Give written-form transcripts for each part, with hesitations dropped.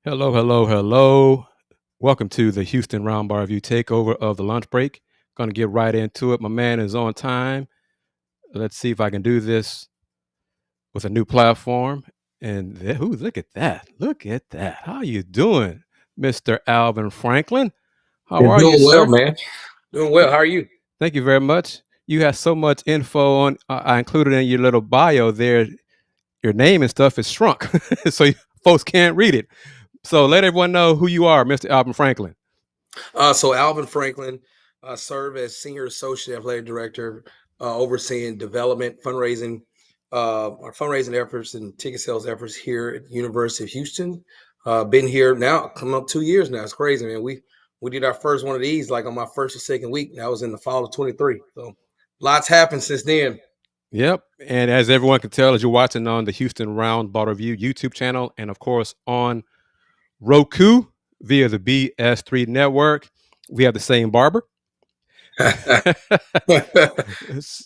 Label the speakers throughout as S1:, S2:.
S1: Hello, hello, hello. Welcome to the Houston Roundball Review Takeover of the lunch break. Going to get right into it. My man is on time. Let's see if I can do this with a new platform. And look at that. Look at that. How you doing, Mr. Alvin Franklin? How
S2: Been
S1: are you,
S2: doing well,
S1: sir?
S2: man. Doing well. How are you?
S1: Thank you very much. You have so much info on. I included in your little bio there. Your name and stuff is shrunk, so folks can't read it. So let everyone know who you are, Mr. Alvin Franklin.
S2: So Alvin Franklin serve as Senior Associate Athletic Director, overseeing development, fundraising, our fundraising efforts and ticket sales efforts here at the University of Houston. Been here now, coming up 2 years now. It's crazy, man. We did our first one of these like on my first or second week. That was in the fall of 23. So lots happened since then.
S1: Yep. And as everyone can tell, as you're watching on the Houston Roundball Review YouTube channel, and of course on Roku via the BS3 Network, we have the same barber.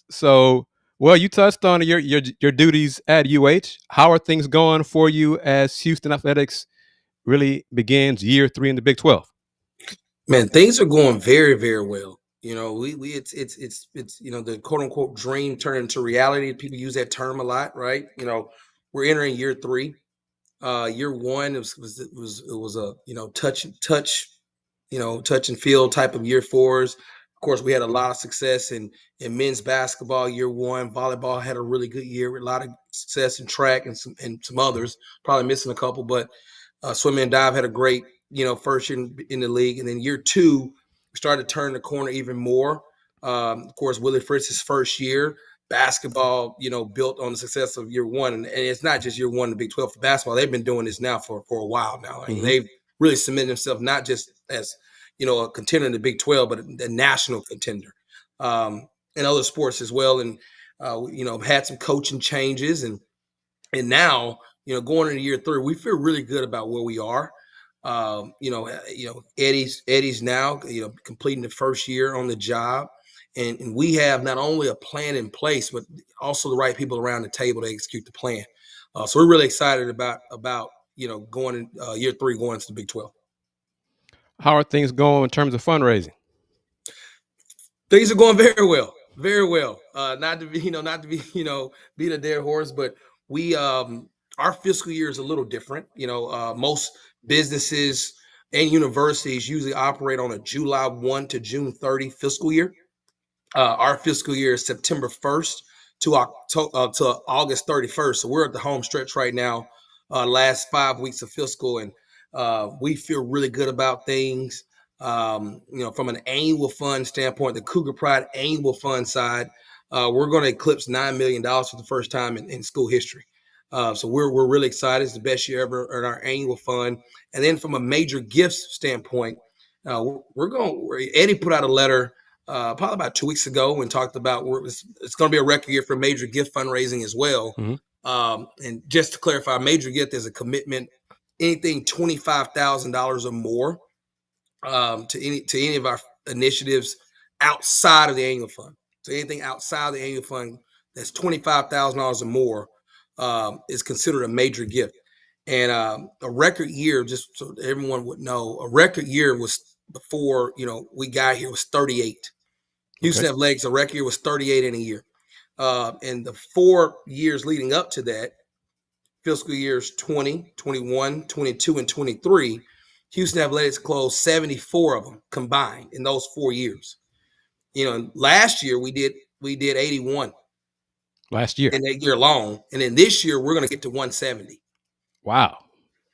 S1: So, well, you touched on your duties at UH. How are things going for you as Houston Athletics really begins year 3 in the Big 12?
S2: Man, things are going very, very well. It's the quote unquote dream turned into reality. People use that term a lot, right? We're entering year 3. Year 1 it was a touch and feel type of year 4s. Of course, we had a lot of success in men's basketball year 1. Volleyball had a really good year with a lot of success in track and some others. Probably missing a couple, but swimming and dive had a great first year in the league, and then year 2 we started to turn the corner even more. Of course, Willie Fritz's first year basketball, built on the success of year 1, and it's not just year 1 in the Big 12 for basketball. They've been doing this now for a while now. I mean, they've really cemented themselves not just as a contender in the Big 12, but a national contender in other sports as well. And had some coaching changes, and now going into year 3, we feel really good about where we are. Eddie's now completing the first year on the job, and we have not only a plan in place, but also the right people around the table to execute the plan. So we're really excited about going in year 3, going into the Big 12.
S1: How are things going in terms of fundraising?
S2: Things are going very well, very well. Not to be beat a dead horse, but we our fiscal year is a little different. Most businesses and universities usually operate on a July 1 to June 30 fiscal year. Our fiscal year is September 1st to August 31st. So we're at the home stretch right now, last 5 weeks of fiscal, and we feel really good about things. From an annual fund standpoint, the Cougar Pride Annual Fund side, we're going to eclipse $9 million for the first time in school history. So we're really excited. It's the best year ever in our annual fund. And then from a major gifts standpoint, Eddie put out a letter probably about 2 weeks ago and talked about it's going to be a record year for major gift fundraising as well. And just to clarify, major gift is a commitment, anything $25,000 or more to any of our initiatives outside of the annual fund. So anything outside the annual fund that's $25,000 or more is considered a major gift. And a record year, just so everyone would know, a record year was before we got here was 38. Houston Athletics, a record year was 38 in a year. And the 4 years leading up to that, fiscal years 20, 21, 22, and 23, Houston Athletics closed 74 of them combined in those 4 years. Last year we did 81.
S1: Last year.
S2: In that year long. And then this year we're going to get to 170.
S1: Wow.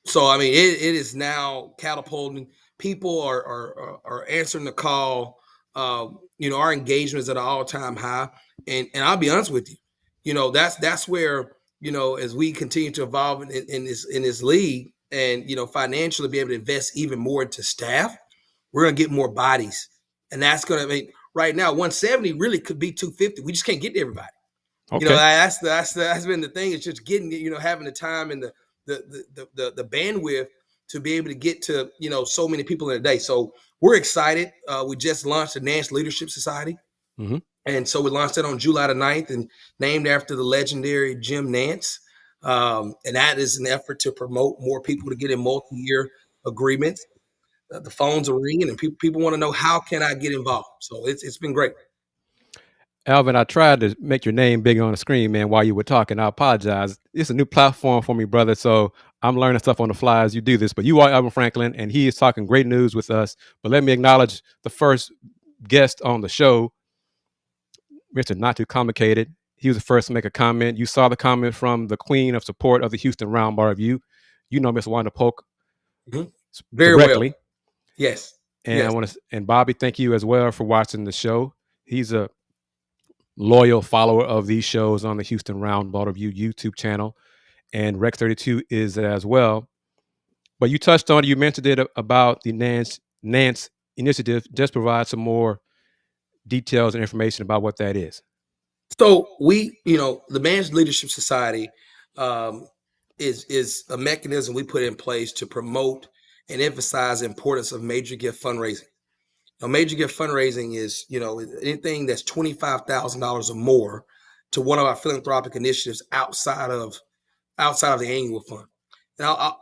S2: So, I mean, it is now catapulting. People are answering the call. Our engagement is at an all-time high. And I'll be honest with you, that's where, as we continue to evolve in this league and, financially be able to invest even more into staff, we're going to get more bodies. And that's going to right now, 170 really could be 250. We just can't get to everybody. Okay. That's been the thing. It's just getting, having the time and the bandwidth to be able to get to, so many people in a day. So we're excited. We just launched the Nantz Leadership Society. And so we launched it on July the 9th and named after the legendary Jim Nantz. And that is an effort to promote more people to get in multi-year agreements. The phones are ringing, and people want to know, how can I get involved? So it's been great.
S1: Alvin, I tried to make your name big on the screen, man, while you were talking. I apologize. It's a new platform for me, brother. So I'm learning stuff on the fly as you do this. But you are Alvin Franklin, and he is talking great news with us. But let me acknowledge the first guest on the show, Mr. Not Too Complicated. He was the first to make a comment. You saw the comment from the queen of support of the Houston Roundball Review. You know Miss Wanda Polks
S2: Very
S1: directly.
S2: well. Yes.
S1: And
S2: Yes.
S1: I want to, and Bobby, thank you as well for watching the show. He's a loyal follower of these shows on the Houston Roundball Review YouTube channel, and Rex 32 is as well. But you touched on it, you mentioned it about the Nantz initiative. Just provide some more details and information about what that is.
S2: So we, the Managed Leadership Society is a mechanism we put in place to promote and emphasize the importance of major gift fundraising. Now, major gift fundraising is, anything that's $25,000 or more to one of our philanthropic initiatives outside of the annual fund. Now,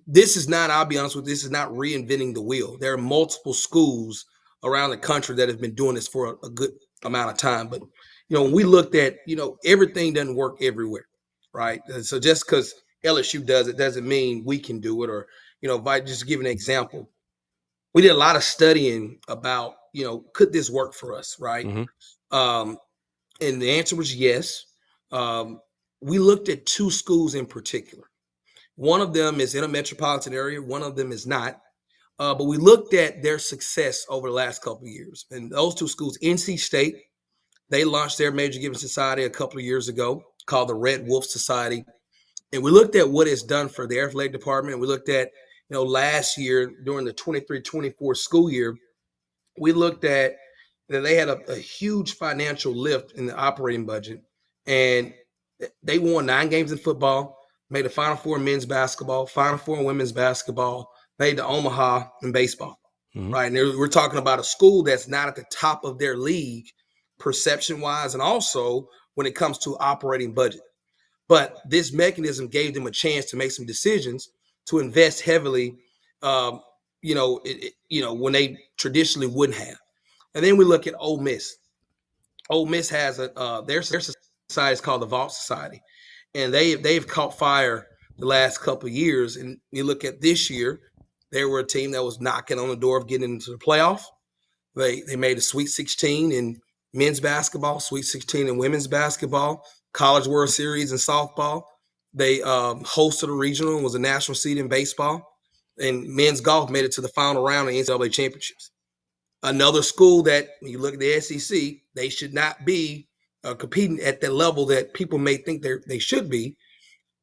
S2: this is not, I'll be honest with you, this is not reinventing the wheel. There are multiple schools around the country that have been doing this for a good amount of time. But, when we looked at, everything doesn't work everywhere, right? So just because LSU does it doesn't mean we can do it. Or, if I just give an example, we did a lot of studying about, could this work for us, right? And the answer was yes. We looked at two schools in particular. One of them is in a metropolitan area. One of them is not. But we looked at their success over the last couple of years. And those two schools, NC State, they launched their major giving society a couple of years ago called the Red Wolf Society. And we looked at what it's done for the athletic department. We looked at, last year during the 23-24 school year, we looked at that they had a huge financial lift in the operating budget. And they won 9 games in football, made the Final Four in men's basketball, Final Four in women's basketball, made the Omaha in baseball, right? And we're talking about a school that's not at the top of their league perception-wise, and also when it comes to operating budget. But this mechanism gave them a chance to make some decisions to invest heavily, when they traditionally wouldn't have. And then we look at Ole Miss. Ole Miss has their society is called the Vault Society, and they've caught fire the last couple of years. And you look at this year, they were a team that was knocking on the door of getting into the playoff. They made a Sweet 16 in men's basketball, Sweet 16 in women's basketball, College World Series in softball. They hosted a regional and was a national seed in baseball. And men's golf made it to the final round of NCAA championships. Another school that, when you look at the SEC, they should not be competing at the level that people may think they should be,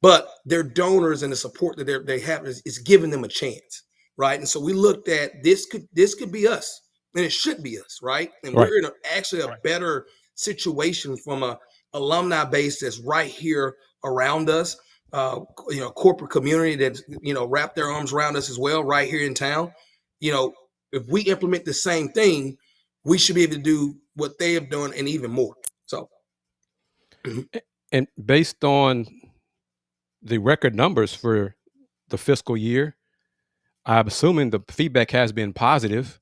S2: but their donors and the support that they have is giving them a chance, right? And so we looked at this could be us, and it should be us, right? And we're in actually a better situation from a alumni base that's right here around us, corporate community that wrap their arms around us as well, right here in town. If we implement the same thing, we should be able to do what they have done and even more. So,
S1: and based on the record numbers for the fiscal year, I'm assuming the feedback has been positive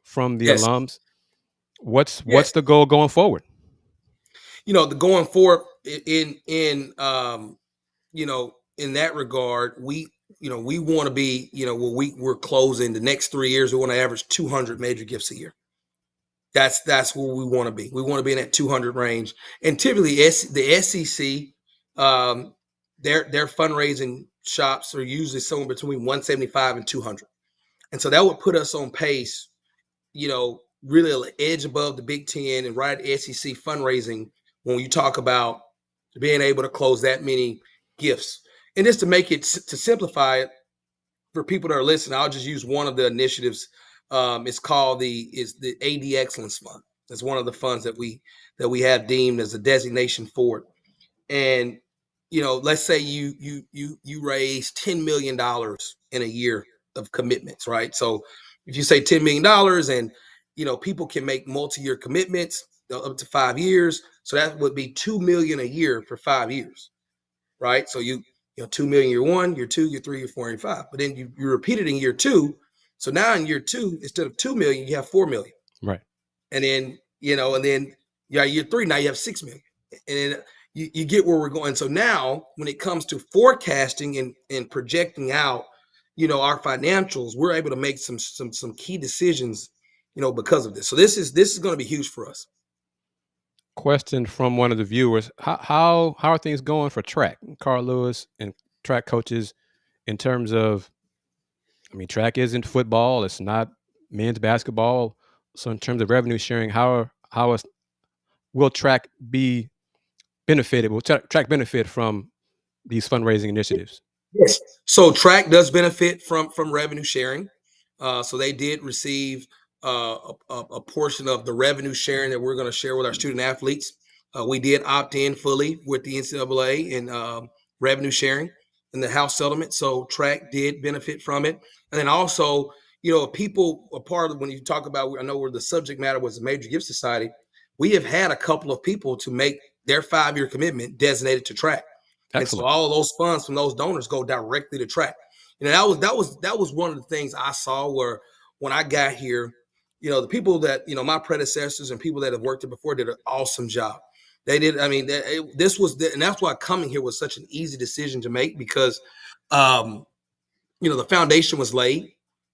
S1: from the alums. What's the goal going forward?
S2: The going forward in that regard, we want to be, we're closing the next 3 years. We want to average 200 major gifts a year. That's where we want to be. We want to be in that 200 range. And typically, the SEC, their fundraising shops are usually somewhere between 175 and 200, and so that would put us on pace. Really an edge above the Big Ten and right at SEC fundraising when you talk about being able to close that many gifts. And just to simplify it for people that are listening, I'll just use one of the initiatives. It's called the AD Excellence Fund. It's one of the funds that we have deemed as a designation for it. And let's say you raise $10 million in a year of commitments, right? So if you say $10 million and people can make multi-year commitments up to 5 years, so that would be $2 million a year for 5 years. right? So you know, 2 million year one, year two, year three, year four, year five. But then you repeat it in year two. So now in year two, instead of 2 million, you have 4 million.
S1: Right.
S2: And then, you know, and then year three, now you have 6 million. And then you get where we're going. So now when it comes to forecasting and projecting out, you know, our financials, we're able to make some key decisions, you know, because of this. So this is going to be huge for us.
S1: Question from one of the viewers: How are things going for track, Carl Lewis, and track coaches in terms of? I mean, track isn't football; it's not men's basketball. So, in terms of revenue sharing, will track be benefited? Will track benefit from these fundraising initiatives?
S2: Yes. So track does benefit from revenue sharing. So they did receive a portion of the revenue sharing that we're going to share with our student athletes. We did opt in fully with the NCAA and revenue sharing in the House settlement. So track did benefit from it. And then also, you know, people are part of when you talk about, I know where the subject matter was the Major Gift Society. We have had a couple of people to make their 5-year commitment designated to track.
S1: Excellent.
S2: And so all of those funds from those donors go directly to track. You know, that was one of the things I saw where when I got here, you know, the people that, you know, my predecessors and people that have worked here before did an awesome job. They did. I mean, this was, and that's why coming here was such an easy decision to make because, you know, the foundation was laid,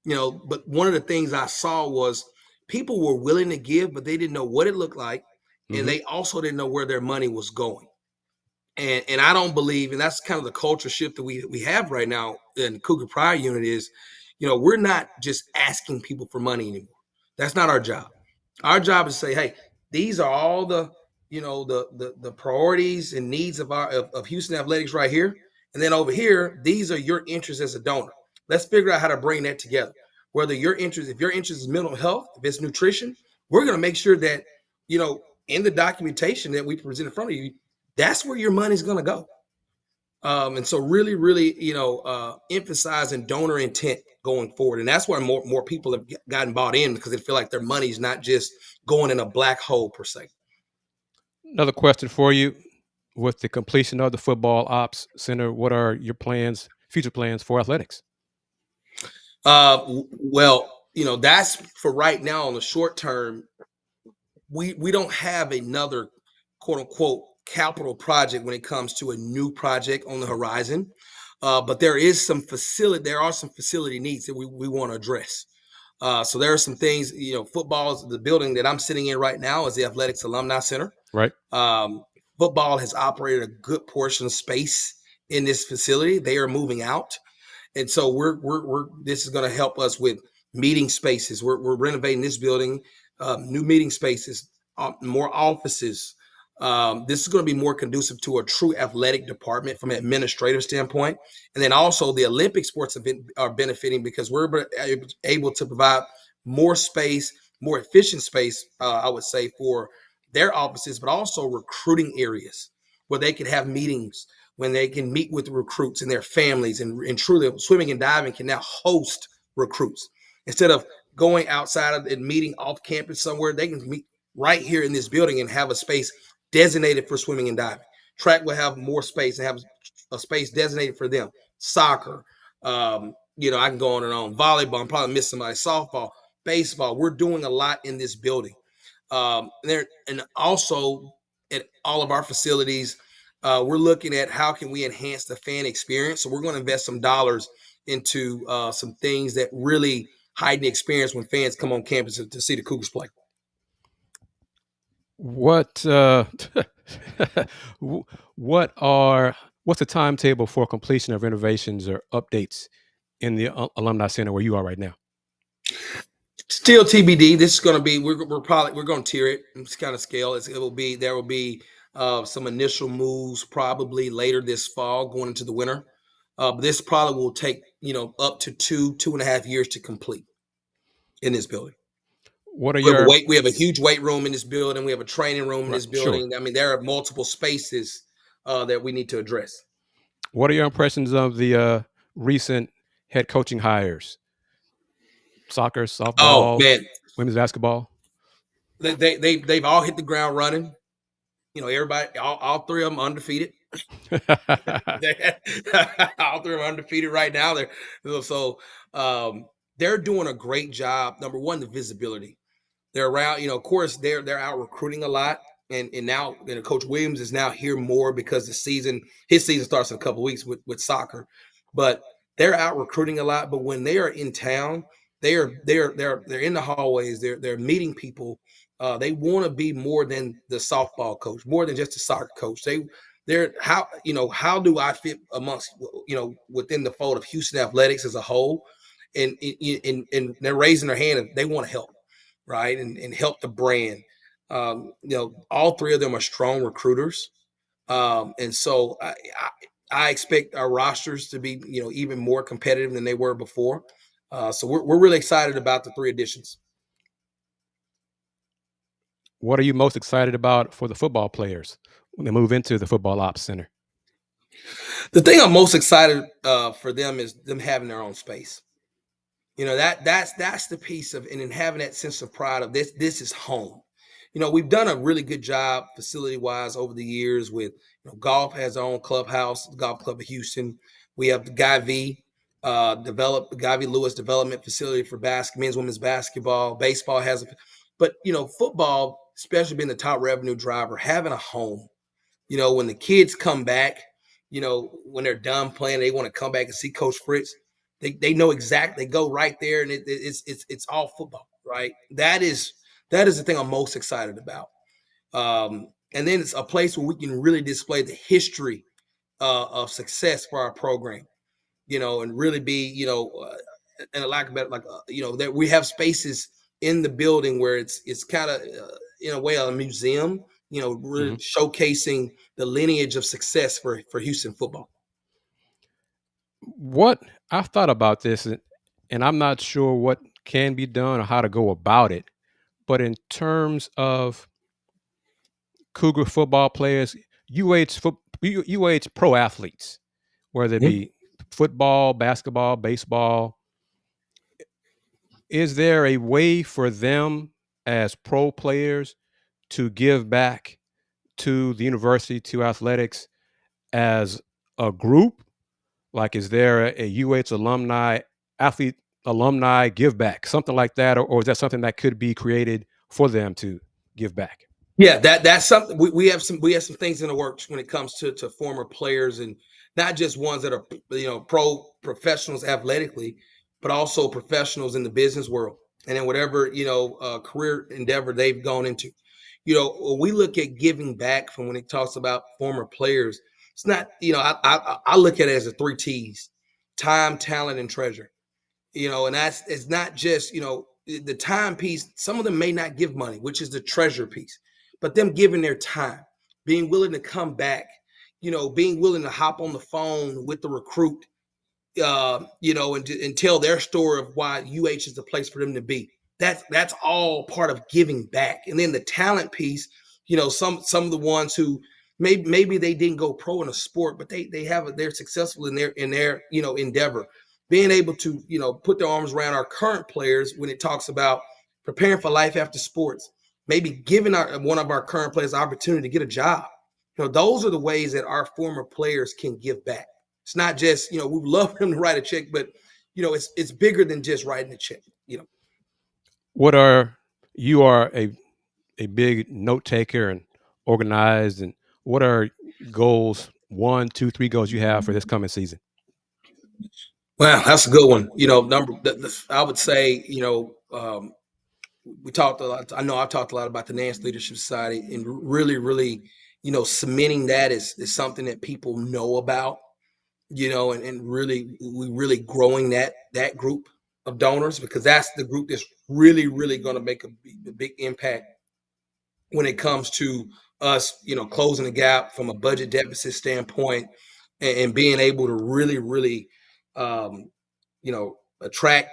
S2: you know, but one of the things I saw was people were willing to give, but they didn't know what it looked like. And they also didn't know where their money was going. And I don't believe, and that's kind of the culture shift that we have right now in Cougar Pride unit is, you know, we're not just asking people for money anymore. That's not our job. Our job is to say, hey, these are all the, you know, the priorities and needs of of Houston athletics right here. And then over here, these are your interests as a donor. Let's figure out how to bring that together. Whether your interest, if your interest is mental health, if it's nutrition, we're going to make sure that, you know, in the documentation that we present in front of you, that's where your money's going to go. And so really, you know, emphasizing donor intent going forward. And that's why more people have gotten bought in because they feel like their money's not just going in a black hole per se.
S1: Another question for you. With the completion of the football ops center, what are your plans, future plans for athletics?
S2: Well, you know, that's for right now on the short term. We don't have another quote unquote capital project when it comes to a new project on the horizon. But there are some facility needs that we want to address. So there are some things, you know, football is the building that I'm sitting in right now is the Athletics Alumni Center.
S1: Right.
S2: Football has operated a good portion of space in this facility. They are moving out. And so this is going to help us with meeting spaces. We're renovating this building, new meeting spaces, more offices. This is going to be more conducive to a true athletic department from an administrative standpoint. And then also the Olympic sports are benefiting because we're able to provide more space, more efficient space, I would say, for their offices, but also recruiting areas where they can have meetings, when they can meet with the recruits and their families, and truly swimming and diving can now host recruits. Instead of going outside of and meeting off campus somewhere, they can meet right here in this building and have a space designated for swimming and diving. Track will have more space and have a space designated for them. Soccer, you know, I can go on and on. Volleyball, I'm probably missing somebody. Softball, baseball. We're doing a lot in this building. And also at all of our facilities, we're looking at how can we enhance the fan experience. So we're going to invest some dollars into some things that really heighten the experience when fans come on campus to see the Cougars play.
S1: What's the timetable for completion of renovations or updates in the Alumni Center where you are right now?
S2: Still TBD. This is going to be, we're going to tier it. It's kind of scale. There will be some initial moves probably later this fall going into the winter. But this probably will take, you know, up to 2.5 years to complete in this building.
S1: What are
S2: we have a huge weight room in this building. We have a training room in this building. Sure. I mean, there are multiple spaces that we need to address.
S1: What are your impressions of the recent head coaching hires? Soccer, softball, women's basketball.
S2: They've all hit the ground running. You know, everybody, all three of them undefeated. All three are undefeated right now. They're doing a great job. Number one, the visibility. They're around, of course, they're out recruiting a lot. And now, Coach Williams is now here more because his season starts in a couple of weeks with soccer. But they're out recruiting a lot. But when they are in town, they're in the hallways, they're meeting people. They want to be more than the softball coach, more than just a soccer coach. They're how do I fit amongst within the fold of Houston athletics as a whole, and they're raising their hand and they want to help, right, and help the brand. All three of them are strong recruiters, and so I expect our rosters to be even more competitive than they were before. So we're really excited about the three additions.
S1: What are you most excited about for the football players when they move into the football ops center?
S2: The thing I'm most excited for them is them having their own space. That's the piece of, and then having that sense of pride of this is home. We've done a really good job facility wise over the years with golf has their own clubhouse, the Golf Club of Houston. We have the Guy V Lewis development facility for men's, women's basketball. Baseball has but football, especially being the top revenue driver, having a home. When the kids come back, when they're done playing, they want to come back and see Coach Fritz. They know exactly. They go right there, and it's all football, right? That is the thing I'm most excited about. And then it's a place where we can really display the history of success for our program, and really be, and a lack of better, that we have spaces in the building where it's kind of in a way a museum, really showcasing the lineage of success for Houston football.
S1: What I've thought about this, and I'm not sure what can be done or how to go about it, but in terms of Cougar football players, UH pro athletes, whether it be football, basketball, baseball, is there a way for them as pro players to give back to the university, to athletics as a group? Like, is there a UH alumni give back, something like that? Or is that something that could be created for them to give back?
S2: Yeah, that's something we have some things in the works when it comes to former players, and not just ones that are pro professionals athletically, but also professionals in the business world and in whatever career endeavor they've gone into. When we look at giving back from when it talks about former players, it's not I look at it as the 3 T's: time, talent, and treasure. And it's not just the time piece. Some of them may not give money, which is the treasure piece, but them giving their time, being willing to come back, being willing to hop on the phone with the recruit, and tell their story of why UH is the place for them to be. That's all part of giving back. And then the talent piece, some of the ones who maybe they didn't go pro in a sport, but they're successful in their endeavor. Being able to put their arms around our current players when it talks about preparing for life after sports, maybe giving one of our current players the opportunity to get a job. Those are the ways that our former players can give back. It's not just, we love them to write a check, but it's bigger than just writing a check.
S1: You are a big note taker and organized, and what are goals, 1, 2, 3 goals you have for this coming season?
S2: Wow, that's a good one. I would say, we talked a lot. I know I talked a lot about the Nantz Leadership Society, and really, really, cementing that is something that people know about, and really, we really growing that group of donors, because that's the group that's really, really going to make a big impact when it comes to us, closing the gap from a budget deficit standpoint, and being able to really, really, attract,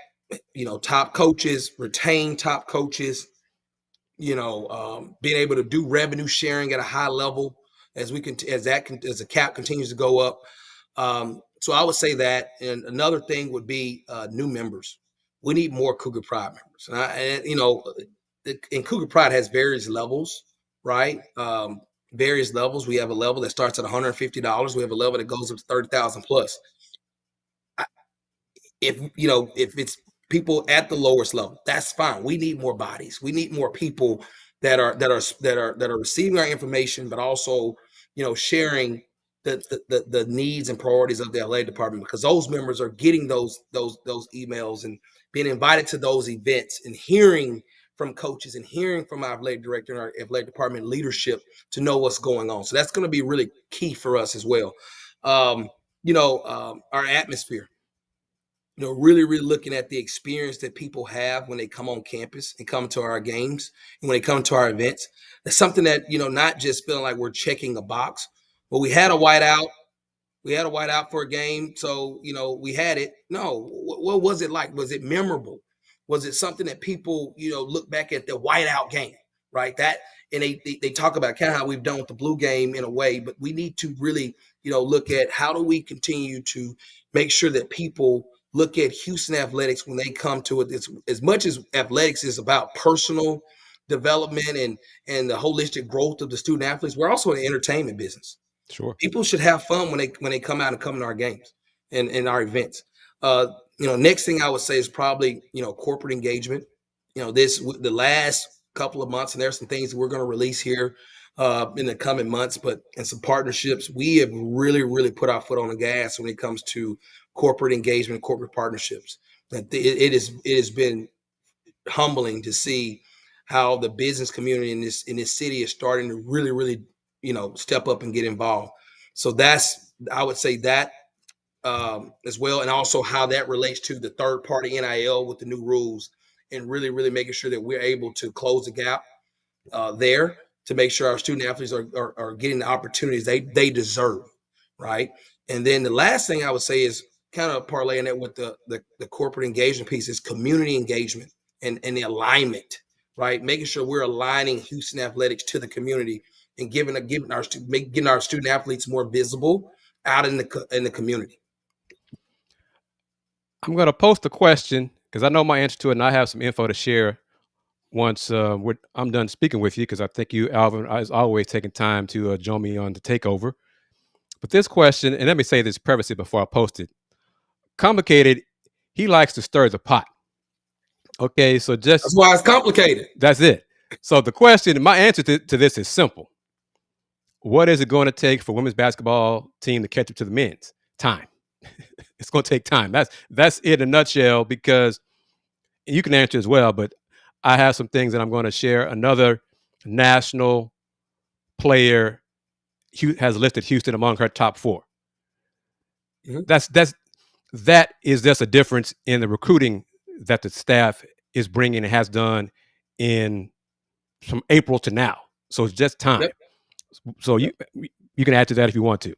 S2: top coaches, retain top coaches, being able to do revenue sharing at a high level as the cap continues to go up. So I would say that, and another thing would be new members. We need more Cougar Pride members, and Cougar Pride has various levels, right? various levels. We have a level that starts at $150. We have a level that goes up to 30,000 plus. If it's people at the lowest level, that's fine. We need more bodies. We need more people that are receiving our information, but also sharing the needs and priorities of the LA department, because those members are getting those emails and being invited to those events and hearing from coaches and hearing from our athletic director and our athletic department leadership to know what's going on. So that's going to be really key for us as well. Our atmosphere, really looking at the experience that people have when they come on campus and come to our games and when they come to our events. That's something that, not just feeling like we're checking a box. Well, we had a whiteout. We had a whiteout for a game, so we had it. No, what was it like? Was it memorable? Was it something that people look back at the whiteout game, right? That, and they talk about kind of how we've done with the blue game in a way, but we need to really look at how do we continue to make sure that people look at Houston athletics when they come to it. It's, as much as athletics is about personal development and the holistic growth of the student athletes, we're also in the entertainment business.
S1: Sure.
S2: People should have fun when they come out and come to our games and our events. Next thing I would say is probably corporate engagement. The last couple of months, and there's some things that we're going to release here in the coming months, and some partnerships. We have really put our foot on the gas when it comes to corporate engagement, corporate partnerships. It has been humbling to see how the business community in this city is starting to really step up and get involved. So I would say that as well, and also how that relates to the third party NIL with the new rules, and really making sure that we're able to close the gap there to make sure our student athletes are getting the opportunities they deserve, right? And then the last thing I would say is kind of parlaying that with the corporate engagement piece is community engagement and the alignment, right? Making sure we're aligning Houston athletics to the community and getting our student athletes more visible out in the community.
S1: I'm going to post a question because I know my answer to it, and I have some info to share once I'm done speaking with you, because I think you, Alvin, is always taking time to join me on the takeover. But this question, and let me say this privacy before I post it. Complicated, he likes to stir the pot. Okay, so
S2: that's why it's complicated.
S1: That's it. So the question, my answer to this is simple. What is it going to take for women's basketball team to catch up to the men's? Time. It's going to take time. That's it in a nutshell, because you can answer as well, but I have some things that I'm going to share. Another national player has listed Houston among her top 4. Mm-hmm. That is just a difference in the recruiting that the staff is bringing and has done from April to now. So it's just time. Yep. So you can add to that if you want to.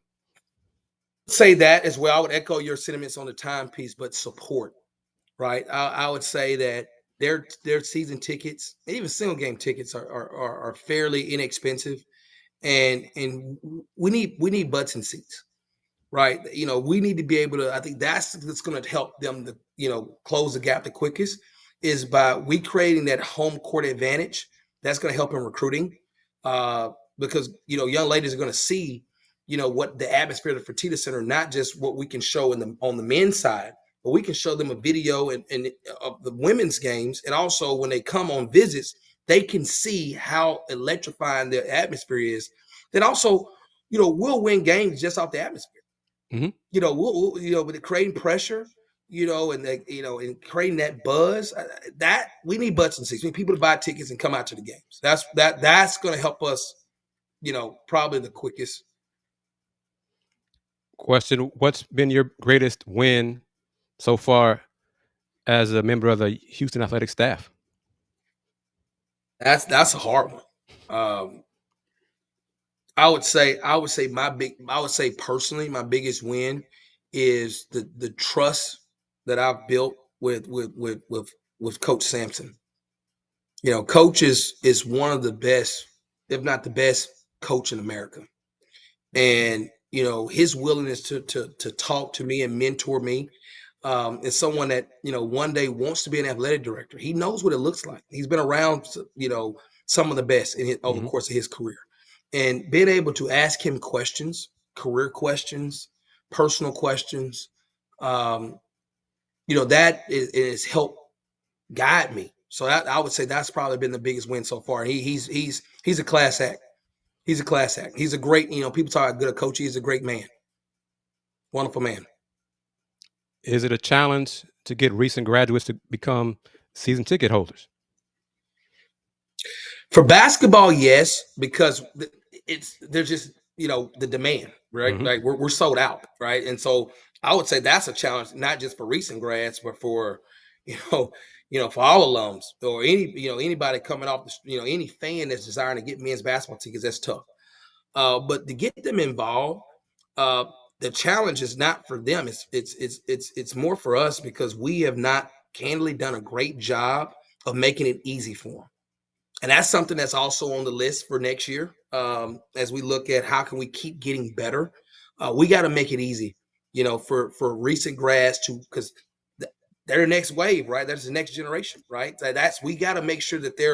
S2: Say that as well. I would echo your sentiments on the timepiece, but support, right? I would say that their season tickets, even single game tickets, are fairly inexpensive, and we need butts and seats, right? We need to be able to. I think that's going to help them to close the gap the quickest, is by we creating that home court advantage. That's going to help in recruiting, because young ladies are going to see what the atmosphere of the Fertitta Center, not just what we can show on the men's side, but we can show them a video and of the women's games, and also when they come on visits, they can see how electrifying the atmosphere is. Then also, we'll win games just off the atmosphere. Mm-hmm. We'll with creating pressure, and creating that buzz. That we need butts and seats. We need people to buy tickets and come out to the games. That's going to help us, probably the quickest.
S1: Question: what's been your greatest win so far as a member of the Houston athletic staff?
S2: That's a hard one. I would say personally, my biggest win is the trust that I've built with Coach Sampson. Coach is one of the best, if not the best, coach in America. And his willingness to talk to me and mentor me is someone that one day wants to be an athletic director. He knows what it looks like. He's been around some of the best over the course of his career. and being able to ask him questions, career questions, personal questions, that is helped guide me. So I would say that's probably been the biggest win so far. He's a class act. He's a class act. He's a great, people talk about good a coach. He's a great man. Wonderful man.
S1: Is it a challenge to get recent graduates to become season ticket holders?
S2: For basketball, yes, because there's just the demand, right?
S1: Mm-hmm.
S2: Like we're sold out, right? And so I would say that's a challenge, not just for recent grads, but for for all alums or anybody coming off any fan that's desiring to get men's basketball tickets. That's tough. But to get them involved, the challenge is not for them. It's more for us because we have not candidly done a great job of making it easy for them. And that's something that's also on the list for next year. As we look at how can we keep getting better, we got to make it easy, for recent grads because they're the next wave, right? That's the next generation, right? So we got to make sure that they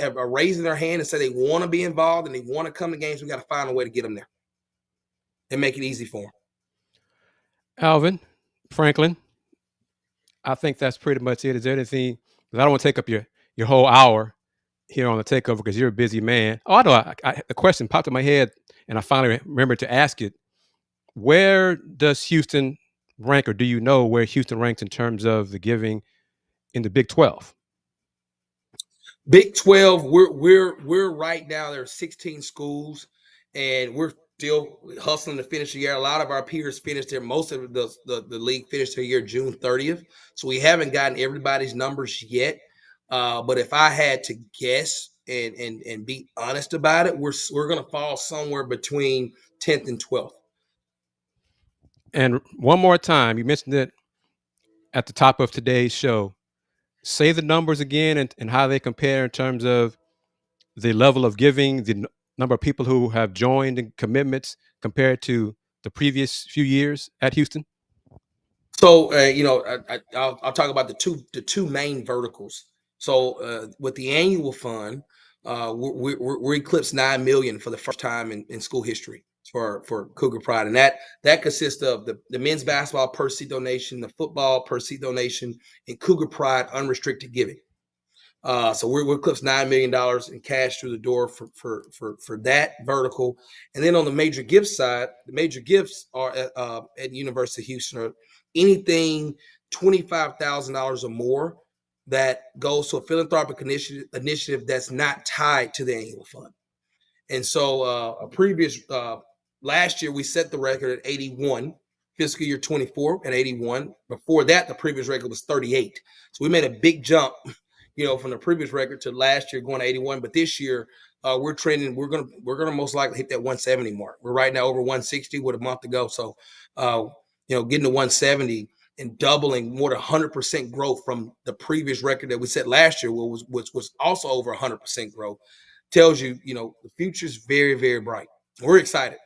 S2: are raising their hand and say they want to be involved and they want to come to games. We got to find a way to get them there and make it easy for them.
S1: Alvin Franklin, I think that's pretty much it. Is there anything? Because I don't want to take up your whole hour here on the takeover because you're a busy man. Oh, I know. The question popped in my head, and I finally remembered to ask it. Where does Houston rank, or do you know where Houston ranks in terms of the giving in the Big 12?
S2: Big 12, we're right now. There are 16 schools, and we're still hustling to finish the year. A lot of our peers finished there. Most of the league finished their year June 30th, so we haven't gotten everybody's numbers yet. But if I had to guess and be honest about it, we're going to fall somewhere between 10th and 12th.
S1: And one more time, you mentioned it at the top of today's show. Say the numbers again and how they compare in terms of the level of giving, the number of people who have joined and commitments compared to the previous few years at Houston.
S2: So I'll talk about the two main verticals. So with the annual fund, we're eclipsed 9 million for the first time in school history for Cougar Pride, and that consists of the men's basketball per seat donation, the football per seat donation, and Cougar Pride unrestricted giving. So we're eclipsed $9 million in cash through the door for that vertical. And then on the major gift side, the major gifts are at University of Houston are anything $25,000 or more that goes to a philanthropic initiative that's not tied to the annual fund. And so last year we set the record at 81, fiscal year 24 at 81. Before that, the previous record was 38. So we made a big jump from the previous record to last year going to 81. But this year, we're trending. We're gonna most likely hit that 170 mark. We're right now over 160 with a month to go. So, getting to 170 and doubling more than 100% growth from the previous record that we set last year, which was also over 100% growth, tells you, the future is very, very bright. We're excited.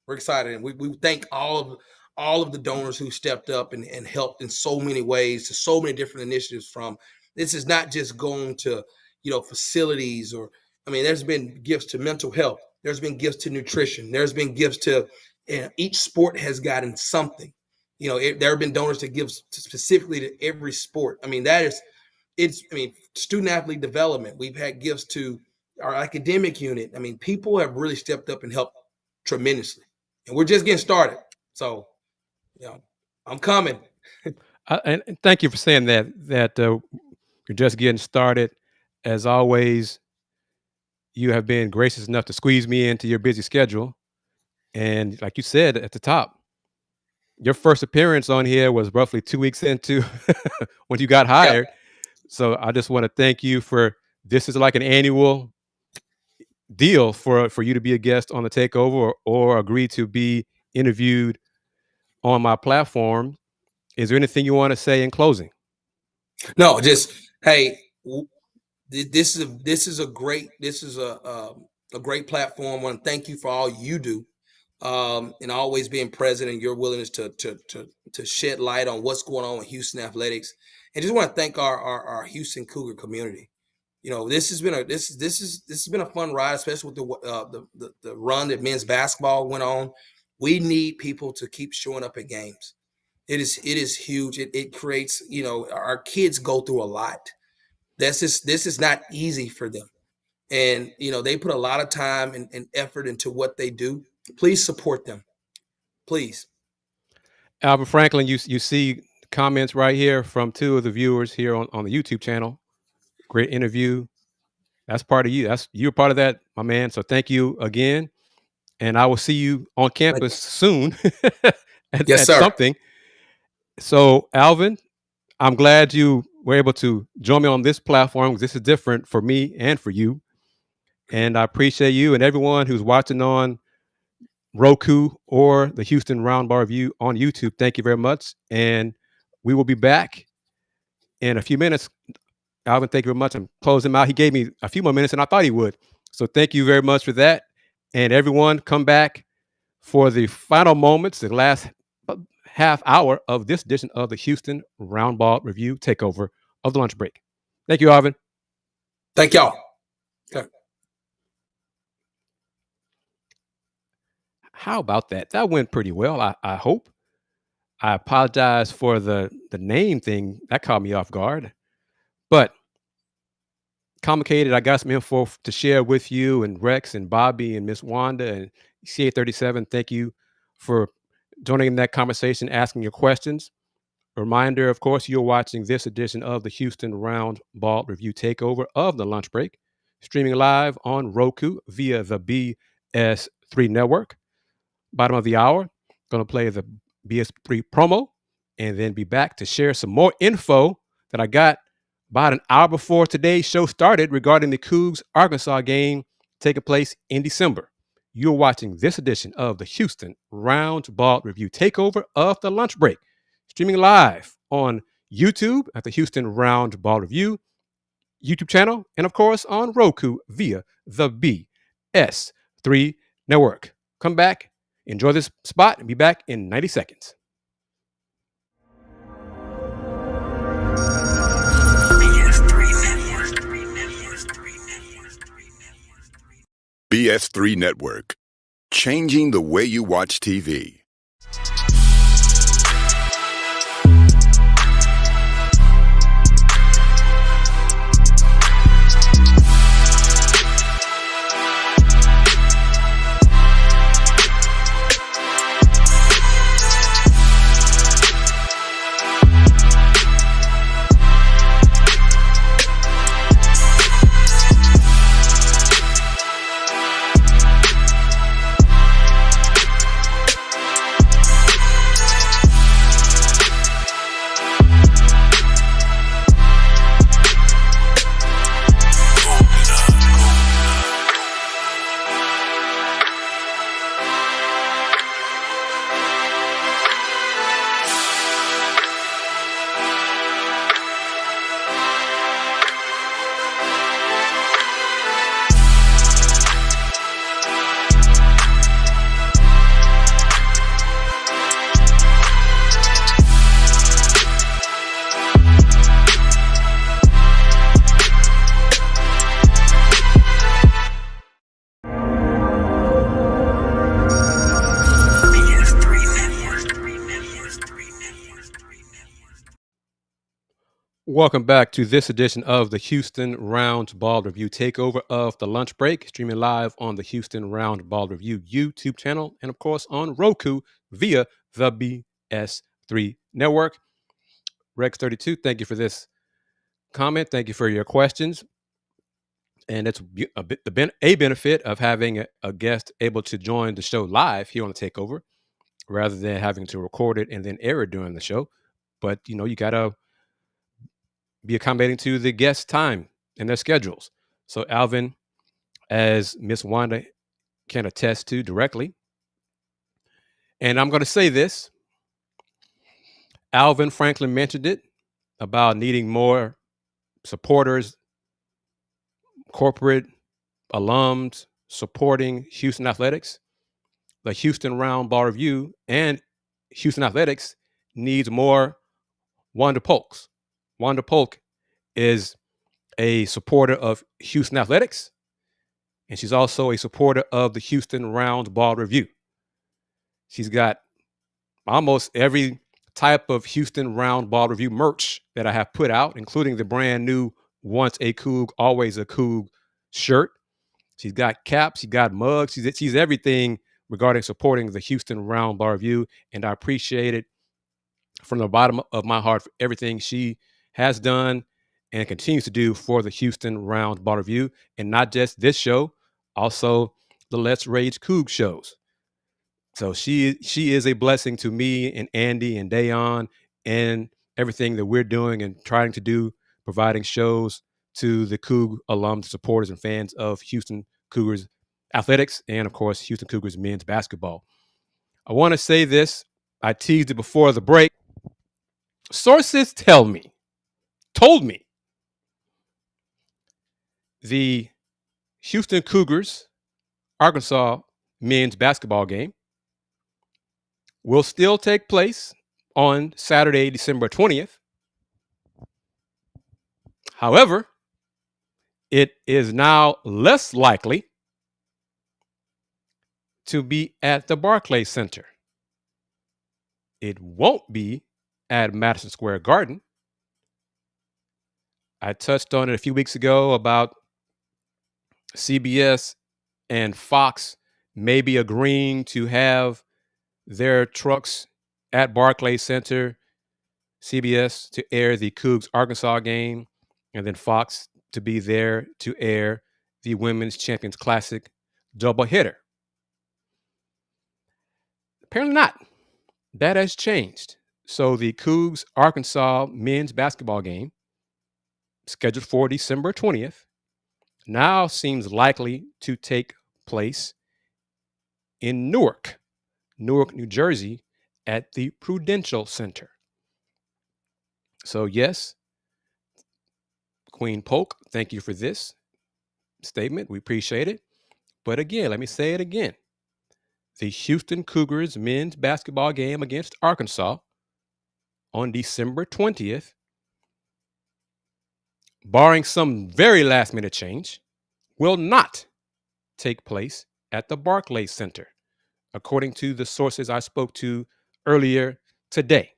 S2: We're excited, and we thank all of the donors who stepped up and helped in so many ways to so many different initiatives. From this is not just going to facilities, or there's been gifts to mental health, there's been gifts to nutrition, there's been gifts to each sport has gotten something. There have been donors to give specifically to every sport. Student athlete development, we've had gifts to our academic unit. People have really stepped up and helped tremendously, and we're just getting started. So I'm coming.
S1: And thank you for saying that you're just getting started. As always, you have been gracious enough to squeeze me into your busy schedule. And like you said at the top, your first appearance on here was roughly 2 weeks into when you got hired. Yep. So I just want to thank you for this is like an annual deal for you to be a guest on the Takeover or agree to be interviewed on my platform. Is there anything you want to say in closing?
S2: No, just hey, this is a great great platform. I want to thank you for all you do, and always being present and your willingness to shed light on what's going on with Houston athletics. And just want to thank our Houston Cougar community. This has been a fun ride, especially with the run that men's basketball went on. We need people to keep showing up at games. It is huge. It creates, our kids go through a lot. This is not easy for them. And, they put a lot of time and effort into what they do. Please support them. Please.
S1: Alvin Franklin, you see comments right here from two of the viewers here on the YouTube channel. Great interview. That's part of you. You're part of that, my man. So thank you again. And I will see you on campus soon
S2: Yes,
S1: at
S2: sir.
S1: something. So, Alvin, I'm glad you were able to join me on this platform. This is different for me and for you. And I appreciate you and everyone who's watching on Roku or the Houston Roundball Review on YouTube. Thank you very much. And we will be back in a few minutes. Alvin, thank you very much. I'm closing him out. He gave me a few more minutes and I thought he would. So thank you very much for that. And everyone, come back for the final moments, the last half hour of this edition of the Houston Roundball Review Takeover of the Lunch Break. Thank you, Alvin.
S2: Thank y'all. Okay.
S1: How about that? That went pretty well, I hope. I apologize for the name thing. That caught me off guard. But complicated, I got some info to share with you and Rex and Bobby and Miss Wanda and CA37. Thank you for joining in that conversation, asking your questions. A reminder, of course, you're watching this edition of the Houston Roundball Review Takeover of the Lunch Break, streaming live on Roku via the BS3 Network. Bottom of the hour, going to play the BS3 promo and then be back to share some more info that I got about an hour before today's show started regarding the Cougs Arkansas game taking place in December. You're watching this edition of the Houston Roundball Review Takeover of the Lunch Break, streaming live on YouTube at the Houston Roundball Review YouTube channel, and of course on Roku via the BS3 Network. Come back, enjoy this spot, and be back in 90 seconds.
S3: BS3 Network, changing the way you watch TV.
S1: Welcome back to this edition of the Houston Roundball Review Takeover of the Lunch Break, streaming live on the Houston Roundball Review YouTube channel and, of course, on Roku via the BS3 Network. Rex32, thank you for this comment. Thank you for your questions. And it's a benefit of having a guest able to join the show live here on the Takeover rather than having to record it and then air it during the show. But, you got to be accommodating to the guest time and their schedules. So Alvin, as Miss Wanda can attest to directly, and I'm going to say this, Alvin Franklin mentioned it about needing more supporters, corporate alums supporting Houston athletics. The Houston Roundball Review and Houston Athletics needs more Wanda Polks. Wanda Polk is a supporter of Houston athletics, and she's also a supporter of the Houston Roundball Review. She's got almost every type of Houston Roundball Review merch that I have put out, including the brand new Once a Coug, Always a Coug shirt. She's got caps, she's got mugs, she's everything regarding supporting the Houston Roundball Review, and I appreciate it from the bottom of my heart for everything she has done and continues to do for the Houston Roundball Review, and not just this show, also the Let's Rage Coug shows. So she is a blessing to me and Andy and Dayon and everything that we're doing and trying to do, providing shows to the Coug alums, supporters, and fans of Houston Cougars athletics and, of course, Houston Cougars men's basketball. I want to say this. I teased it before the break. Sources told me, the Houston Cougars Arkansas men's basketball game will still take place on Saturday, December 20th. However, it is now less likely to be at the Barclays Center. It won't be at Madison Square Garden. I touched on it a few weeks ago about CBS and Fox maybe agreeing to have their trucks at Barclays Center, CBS to air the Cougs Arkansas game, and then Fox to be there to air the Women's Champions Classic doubleheader. Apparently not. That has changed. So the Cougs Arkansas men's basketball game, scheduled for December 20th, now seems likely to take place in Newark, New Jersey, at the Prudential Center. So yes, Queen Polk, thank you for this statement. We appreciate it. But again, let me say it again. The Houston Cougars men's basketball game against Arkansas on December 20th, barring some very last minute change, will not take place at the Barclays Center, according to the sources I spoke to earlier today.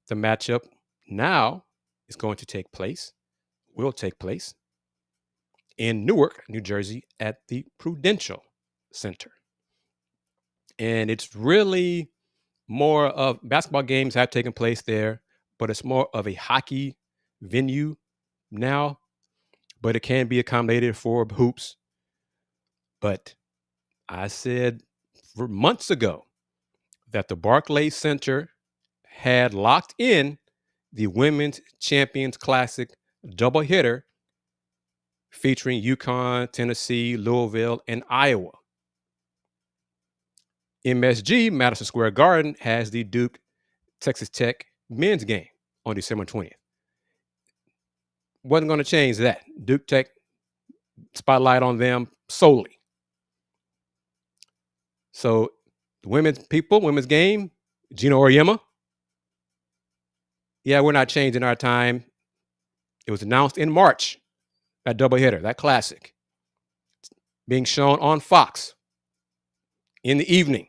S1: The matchup now will take place in Newark, New Jersey at the Prudential Center. And it's really more of basketball games have taken place there, but it's more of a hockey venue now, but it can be accommodated for hoops. But I said for months ago that the Barclays Center had locked in the Women's Champions Classic doubleheader featuring UConn, Tennessee, Louisville, and Iowa. MSG, Madison Square Garden, has the Duke Texas Tech men's game on December 20th. Wasn't going to change that. Duke Tech, spotlight on them solely. So the women's game, Gino Auriemma. Yeah, we're not changing our time. It was announced in March, that doubleheader, that classic, being shown on Fox in the evening,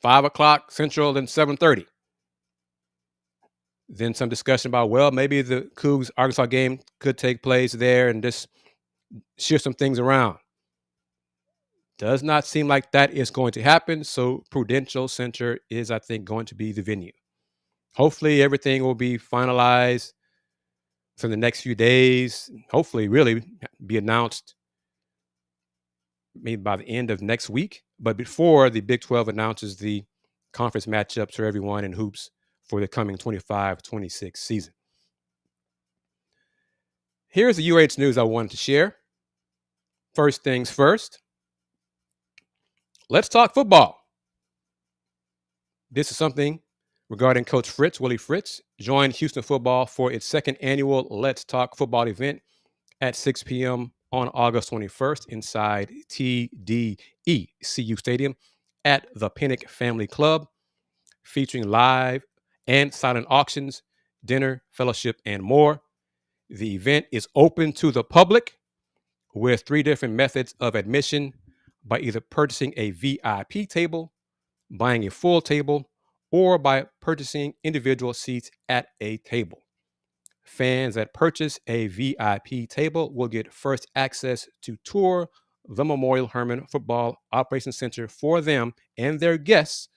S1: 5 o'clock Central and 7:30. Then some discussion about, well, maybe the Cougs Arkansas game could take place there and just shift some things around. Does not seem like that is going to happen. So Prudential Center is, I think, going to be the venue. Hopefully everything will be finalized for the next few days. Hopefully really be announced maybe by the end of next week. But before the Big 12 announces the conference matchups for everyone in hoops for the coming 25-26 season. Here's the UH news I wanted to share. First things first, let's talk football. This is something regarding Coach Fritz, Willie Fritz, joined Houston football for its second annual Let's Talk Football event at 6 p.m. on August 21st inside TDE CU Stadium at the Pinnock Family Club, featuring live and silent auctions, dinner, fellowship, and more. The event is open to the public with 3 different methods of admission: by either purchasing a VIP table, buying a full table, or by purchasing individual seats at a table. Fans that purchase a VIP table will get first access to tour the Memorial Hermann Football Operations Center for them and their guests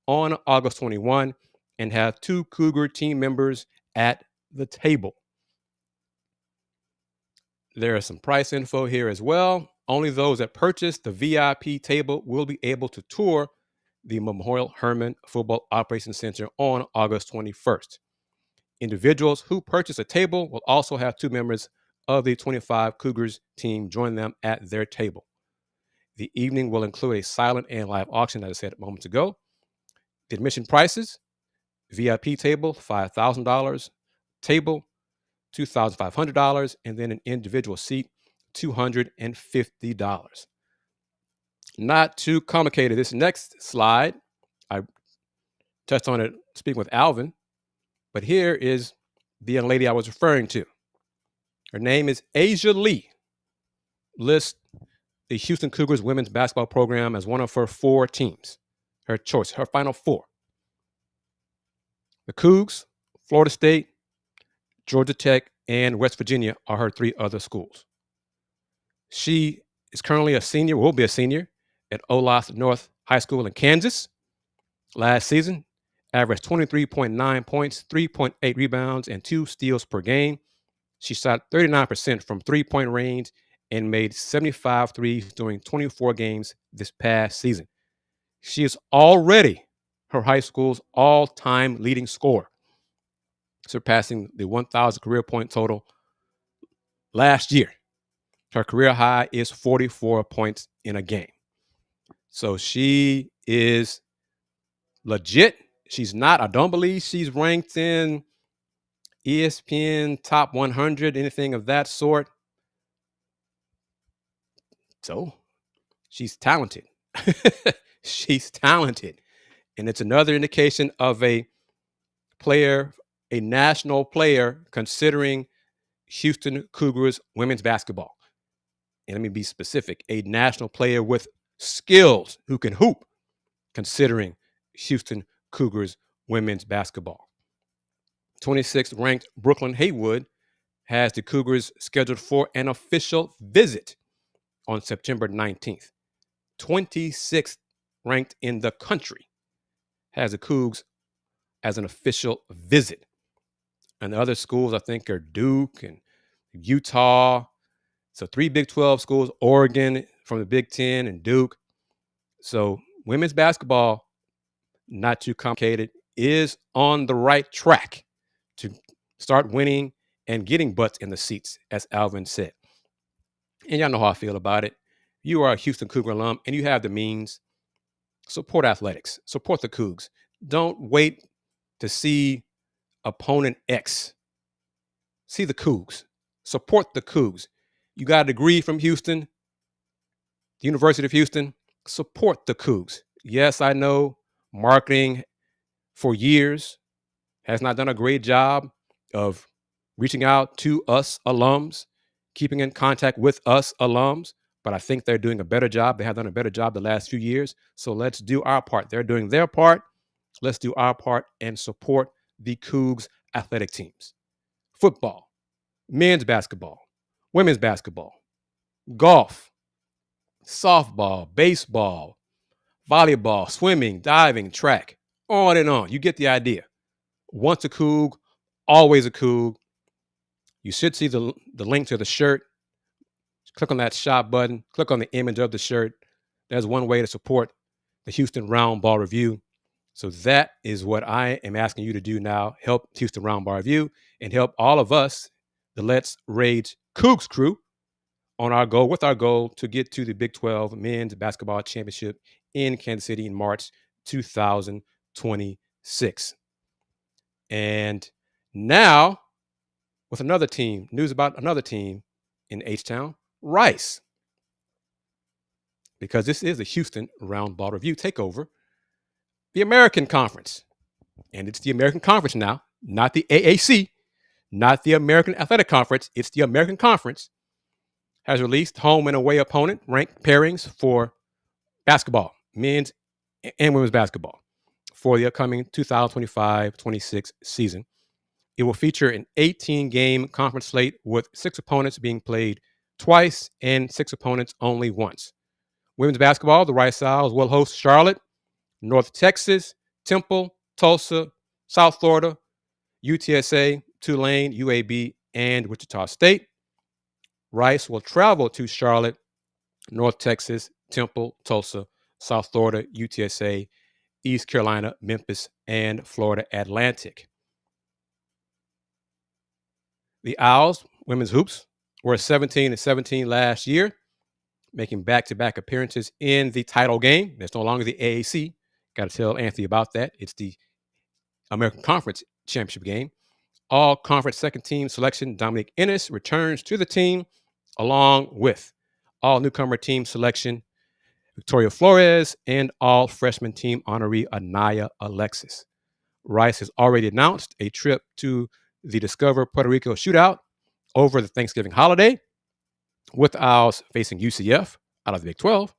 S1: on August 21 and have 2 Cougar team members at the table. There is some price info here as well. Only those that purchase the VIP table will be able to tour the Memorial Hermann Football Operations Center on August 21st. Individuals who purchase a table will also have 2 members of the 25 Cougars team join them at their table. The evening will include a silent and live auction, as I said moments ago. The admission prices: VIP table, $5,000, table, $2,500, and then an individual seat, $250. Not too complicated. This next slide, I touched on it speaking with Alvin, but here is the young lady I was referring to. Her name is Asia Lee. Lists the Houston Cougars women's basketball program as one of her 4 teams. Her choice, her final 4. The Cougs, Florida State, Georgia Tech, and West Virginia are her 3 other schools. She is currently a senior, will be a senior, at Olathe North High School in Kansas. Last season, averaged 23.9 points, 3.8 rebounds, and 2 steals per game. She shot 39% from 3-point range and made 75 threes during 24 games this past season. She is already her high school's all-time leading scorer, surpassing the 1,000 career point total last year. Her career high is 44 points in a game. So she is legit. She's not, I don't believe she's ranked in ESPN top 100, anything of that sort. So she's talented. She's talented. And it's another indication of a player, a national player, considering Houston Cougars women's basketball. And let me be specific, a national player with skills who can hoop, considering Houston Cougars women's basketball. 26th ranked Brooklyn Haywood has the Cougars scheduled for an official visit on September 19th. 26th ranked in the country has the Cougs as an official visit. And the other schools, I think, are Duke and Utah. So 3 Big 12 schools, Oregon from the Big 10 and Duke. So women's basketball, not too complicated, is on the right track to start winning and getting butts in the seats, as Alvin said. And y'all know how I feel about it. You are a Houston Cougar alum and you have the means. Support athletics. Support the Cougs. Don't wait to see opponent X. See the Cougs. Support the Cougs. You got a degree from Houston, the University of Houston. Support the Cougs. Yes, I know marketing for years has not done a great job of reaching out to us alums, keeping in contact with us alums, but I think they're doing a better job. They have done a better job the last few years. So let's do our part. They're doing their part. Let's do our part and support the Cougs athletic teams. Football, men's basketball, women's basketball, golf, softball, baseball, volleyball, swimming, diving, track, on and on. You get the idea. Once a Coug, always a Coug. You should see the link to the shirt. Click on that shop button. Click on the image of the shirt. That's one way to support the Houston Roundball Review. So that is what I am asking you to do now. Help Houston Roundball Review and help all of us, the Let's Rage Cougs crew, on our goal, with our goal to get to the Big 12 Men's Basketball Championship in Kansas City in March 2026. And now, with another team, news about another team in H-Town, Rice. Because this is the Houston Roundball Review Takeover, the American Conference. And it's the American Conference now, not the AAC, not the American Athletic Conference, it's the American Conference, has released home and away opponent ranked pairings for basketball, men's and women's basketball, for the upcoming 2025-26 season. It will feature an 18-game conference slate with 6 opponents being played twice and 6 opponents only once. Women's basketball, the Rice Owls will host Charlotte, North Texas, Temple, Tulsa, South Florida, UTSA, Tulane, UAB, and Wichita State. Rice will travel to Charlotte, North Texas, Temple, Tulsa, South Florida, UTSA, East Carolina, Memphis, and Florida Atlantic. The Owls, women's hoops, were 17-17 last year, making back-to-back appearances in the title game. That's no longer the AAC. Got to tell Anthony about that. It's the American Conference Championship game. All-conference second-team selection Dominique Ennis returns to the team, along with all-newcomer team selection Victoria Flores and all-freshman team honoree Anaya Alexis. Rice has already announced a trip to the Discover Puerto Rico shootout over the Thanksgiving holiday, with the Owls facing UCF out of the Big 12,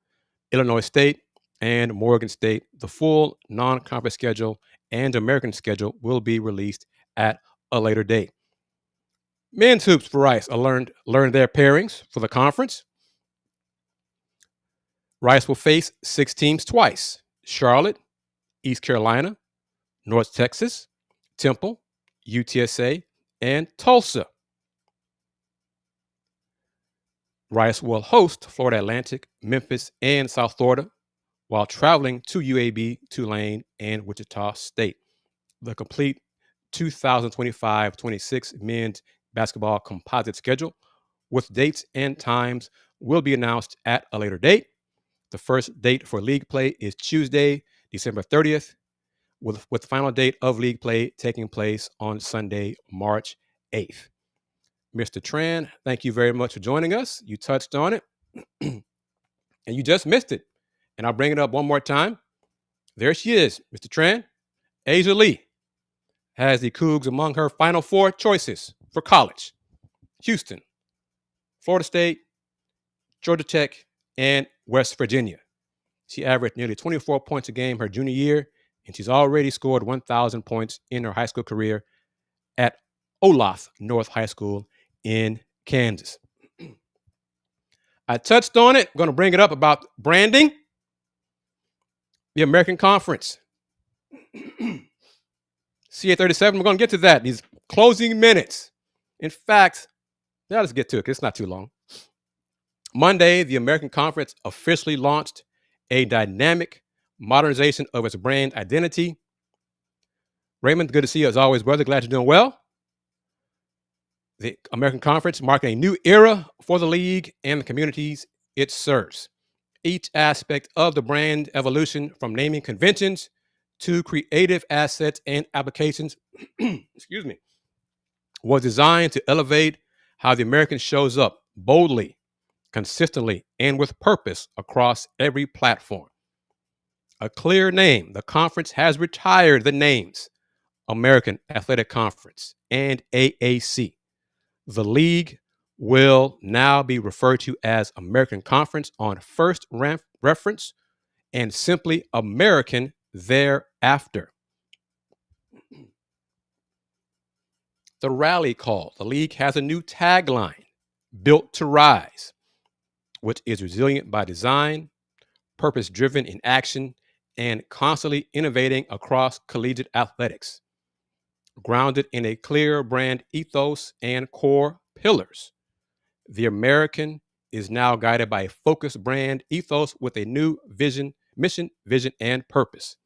S1: Illinois State, and Morgan State. The full non-conference schedule and American schedule will be released at a later date. Men's hoops for Rice learned their pairings for the conference. Rice will face 6 teams twice: Charlotte, East Carolina, North Texas, Temple, UTSA, and Tulsa. Rice will host Florida Atlantic, Memphis, and South Florida while traveling to UAB, Tulane, and Wichita State. The complete 2025-26 men's basketball composite schedule with dates and times will be announced at a later date. The first date for league play is Tuesday, December 30th, with the final date of league play taking place on Sunday, March 8th. Mr. Tran, thank you very much for joining us. You touched on it, and you just missed it. And I'll bring it up one more time. There she is, Mr. Tran. Asia Lee has the Cougs among her final 4 choices for college: Houston, Florida State, Georgia Tech, and West Virginia. She averaged nearly 24 points a game her junior year, and she's already scored 1,000 points in her high school career at Olathe North High School in Kansas. I touched on it. I'm going to bring it up about branding. The American Conference. CA37, we're going to get to that in these closing minutes. In fact, now let's get to it because it's not too long. Monday, the American Conference officially launched a dynamic modernization of its brand identity. Raymond, good to see you as always, brother. Glad you're doing well. The American Conference marking a new era for the league and the communities it serves. Each aspect of the brand evolution, from naming conventions to creative assets and applications, was designed to elevate how the American shows up boldly, consistently, and with purpose across every platform. A clear name: the conference has retired the names American Athletic Conference and AAC. The league will now be referred to as American Conference on first reference and simply American thereafter. The rally call: the league has a new tagline, Built to Rise, which is resilient by design, purpose-driven in action, and constantly innovating across collegiate athletics. Grounded in a clear brand ethos and core pillars, the American is now guided by a focused brand ethos with a new vision, mission, vision, and purpose,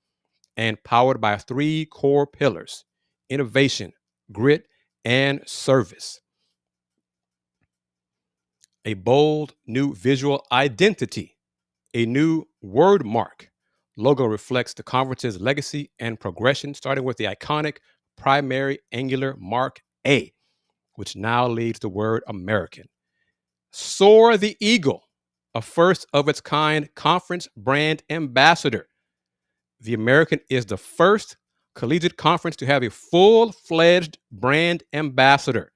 S1: and powered by 3 core pillars: innovation, grit, and service. A bold new visual identity, a new word mark. Logo reflects the conference's legacy and progression, starting with the iconic primary angular mark A, which now leads the word American. Soar the Eagle, a first-of-its-kind conference brand ambassador. The American is the first collegiate conference to have a full-fledged brand ambassador.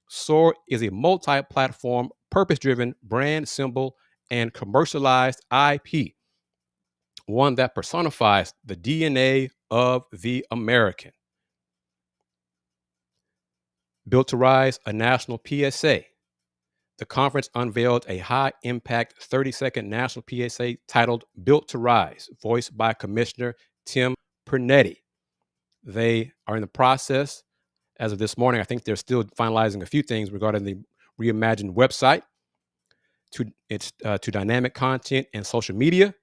S1: SOAR is a multi-platform, purpose-driven brand symbol and commercialized IP, one that personifies the DNA of the American. Built to Rise, a national PSA. The conference unveiled a high-impact 30-second national PSA titled Built to Rise, voiced by Commissioner Tim Pernetti. They are in the process, as of this morning, I think they're still finalizing a few things regarding the reimagined website to dynamic content and social media.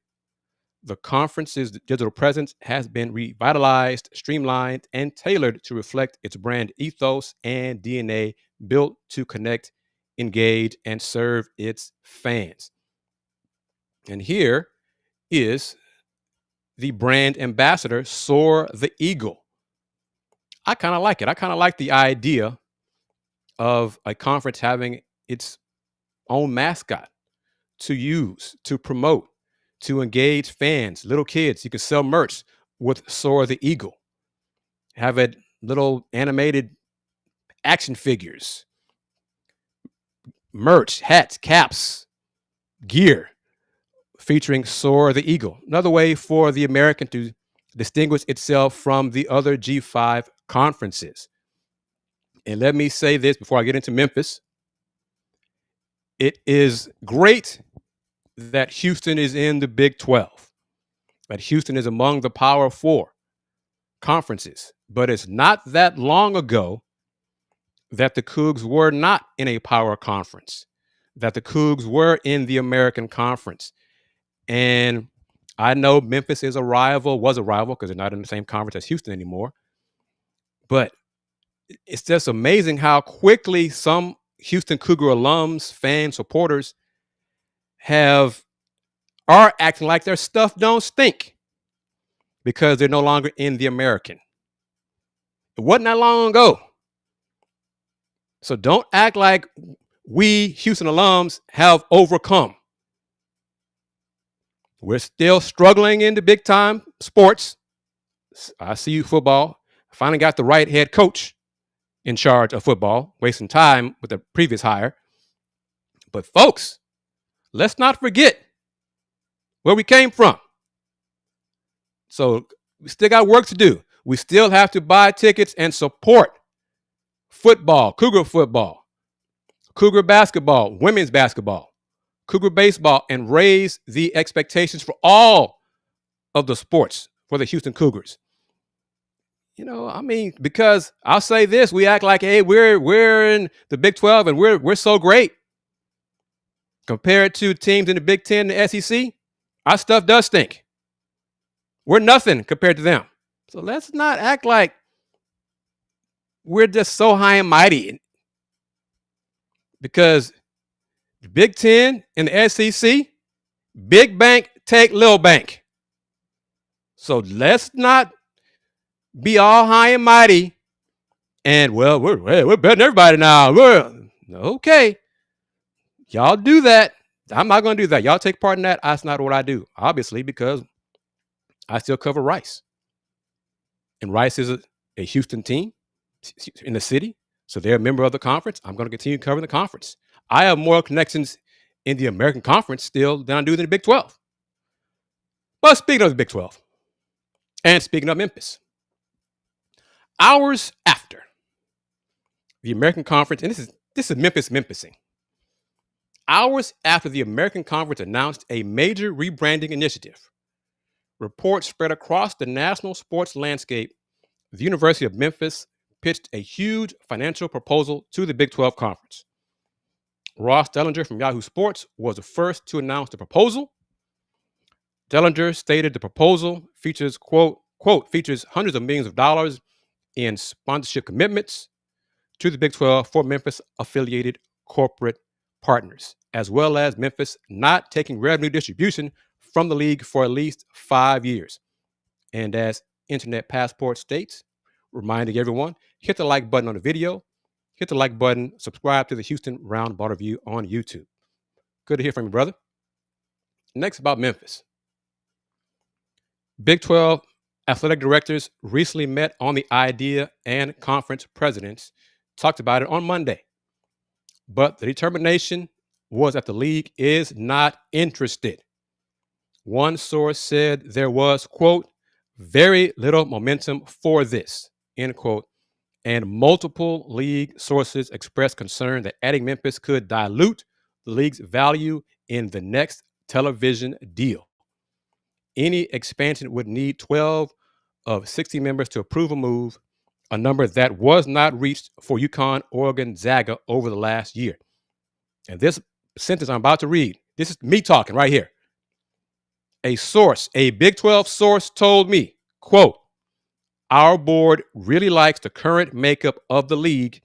S1: The conference's digital presence has been revitalized, streamlined, and tailored to reflect its brand ethos and DNA, built to connect, engage, and serve its fans. And here is the brand ambassador, Soar the Eagle. I kind of like it. I kind of like the idea of a conference having its own mascot to use, to promote, to engage fans, little kids. You can sell merch with Soar the Eagle. Have it little animated action figures, merch, hats, caps, gear featuring Soar the Eagle. Another way for the American to distinguish itself from the other G5 conferences. And let me say this before I get into Memphis. It is great that Houston is in the Big 12, that Houston is among the Power 4 conferences. But it's not that long ago that the Cougs were not in a power conference, that the Cougs were in the American Conference. And I know Memphis was a rival because they're not in the same conference as Houston anymore. But it's just amazing how quickly some Houston Cougar alums, fans, supporters are acting like their stuff don't stink because they're no longer in the American. It wasn't that long ago. So don't act like we Houston alums have overcome. We're still struggling in the big time sports. I see you football. Finally got the right head coach in charge of football, wasting time with the previous hire. But folks, let's not forget where we came from. So we still got work to do. We still have to buy tickets and support football, Cougar basketball, women's basketball, Cougar baseball, and raise the expectations for all of the sports for the Houston Cougars. You know, I mean, because I'll say this, we act like, hey, we're in the Big 12 and we're so great. Compared to teams in the Big 10 and the SEC, our stuff does stink. We're nothing compared to them. So let's not act like we're just so high and mighty. Because the Big 10 and the SEC, big bank take little bank. So let's not be all high and mighty and, well, we're better than everybody now. We're okay. Y'all do that. I'm not going to do that. Y'all take part in that. That's not what I do, obviously, because I still cover Rice. And Rice is a Houston team in the city. So they're a member of the conference. I'm going to continue covering the conference. I have more connections in the American Conference still than I do in the Big 12. But speaking of the Big 12, and speaking of Memphis, hours after the American Conference, and this is Memphising. Hours after the American Conference announced a major rebranding initiative, reports spread across the national sports landscape. The University of Memphis pitched a huge financial proposal to the Big 12 Conference. Ross Dellinger from Yahoo Sports was the first to announce the proposal. Dellinger stated the proposal features, quote, features hundreds of millions of dollars in sponsorship commitments to the Big 12 for Memphis-affiliated corporate partners, as well as Memphis not taking revenue distribution from the league for at least 5 years. And as Internet Passport states, reminding everyone, hit the like button on the video, hit the like button, subscribe to the Houston Roundball Review on YouTube. Good to hear from you, brother. Next, about Memphis. Big 12 athletic directors recently met on the idea, and conference presidents talked about it on Monday. But the determination was that the league is not interested. One source said there was, quote, very little momentum for this, end quote, and multiple league sources expressed concern that adding Memphis could dilute the league's value in the next television deal. Any expansion would need 12 of 60 members to approve a move, a number that was not reached for UConn or Gonzaga over the last year. And this sentence I'm about to read, this is me talking right here. A source, a Big 12 source told me, quote, our board really likes the current makeup of the league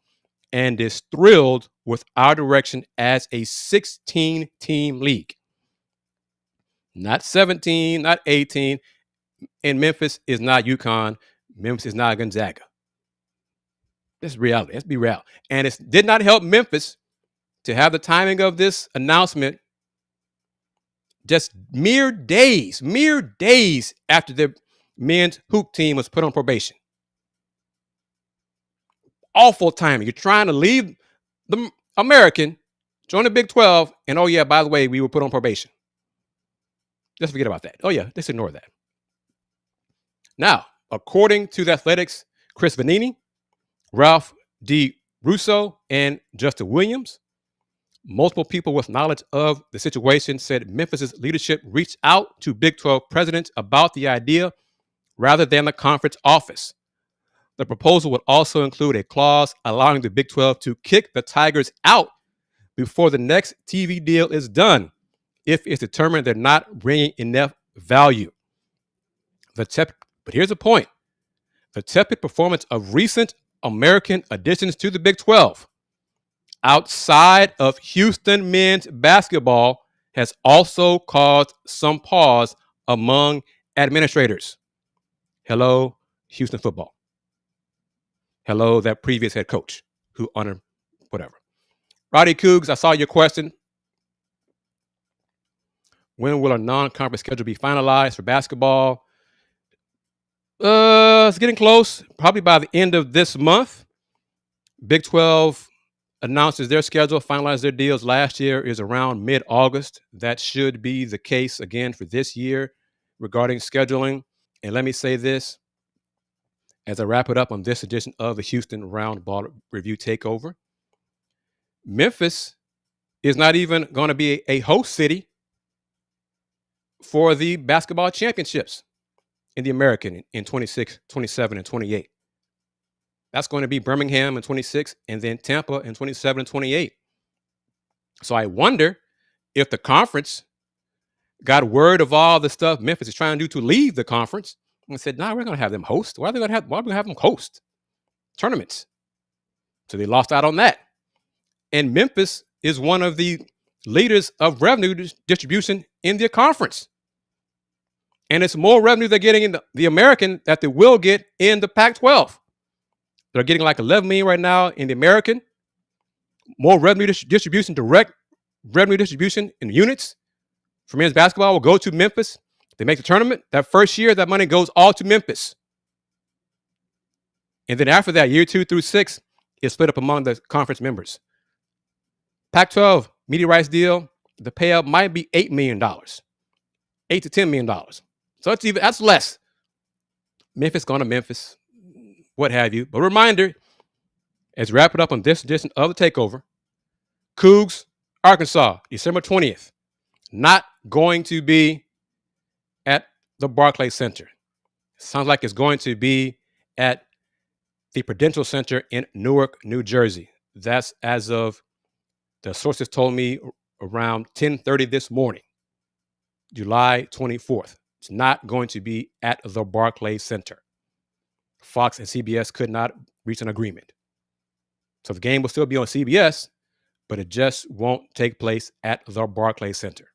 S1: and is thrilled with our direction as a 16-team league. Not 17, not 18. And Memphis is not UConn. Memphis is not Gonzaga. This is reality. Let's be real. And it did not help Memphis to have the timing of this announcement just mere days after the men's hoop team was put on probation. Awful timing. You're trying to leave the American, join the Big 12, and oh yeah, by the way, we were put on probation. Just forget about that. Oh yeah, just ignore that. Now, according to the Athletics, Chris Vanini, Ralph D. Russo, and Justin Williams, multiple people with knowledge of the situation said Memphis's leadership reached out to Big 12 presidents about the idea rather than the conference office. The proposal would also include a clause allowing the Big 12 to kick the Tigers out before the next TV deal is done if it's determined they're not bringing enough value. But here's the point. The tepid performance of recent American additions to the Big 12 outside of Houston men's basketball has also caused some pause among administrators. Hello, Houston football. Hello, that previous head coach who honored whatever. Roddy Coogs, I saw your question. When will a non-conference schedule be finalized for basketball? It's getting close. Probably by the end of this month. Big 12 announces their schedule, finalized their deals last year is around mid-August. That should be the case again for this year regarding scheduling. And let me say this as I wrap it up on this edition of the Houston Roundball Review Takeover. Memphis is not even going to be a host city for the basketball championships in the American in 26, 27, and 28. That's going to be Birmingham in 26 and then Tampa in 27 and 28. So I wonder if the conference got word of all the stuff Memphis is trying to do to leave the conference and said, we're going to have them host. Why are we going to have them host tournaments? So they lost out on that. And Memphis is one of the leaders of revenue distribution in the conference. And it's more revenue they're getting in the American that they will get in the Pac-12. They're getting like $11 million right now in the American. More revenue distribution, direct revenue distribution in units for men's basketball will go to Memphis. They make the tournament. That first year, that money goes all to Memphis. And then after that, year 2 through 6 is split up among the conference members. Pac-12 media rights deal, the payout might be $8 million, $8 to $10 million. So that's less. Memphis going to Memphis, what have you. But reminder, as we wrap it up on this edition of the Takeover, Cougs, Arkansas, December 20th, not going to be at the Barclays Center. Sounds like it's going to be at the Prudential Center in Newark, New Jersey. That's as of the sources told me around 10:30 this morning, July 24th. It's not going to be at the Barclays Center. Fox and CBS could not reach an agreement. So the game will still be on CBS, but it just won't take place at the Barclays Center.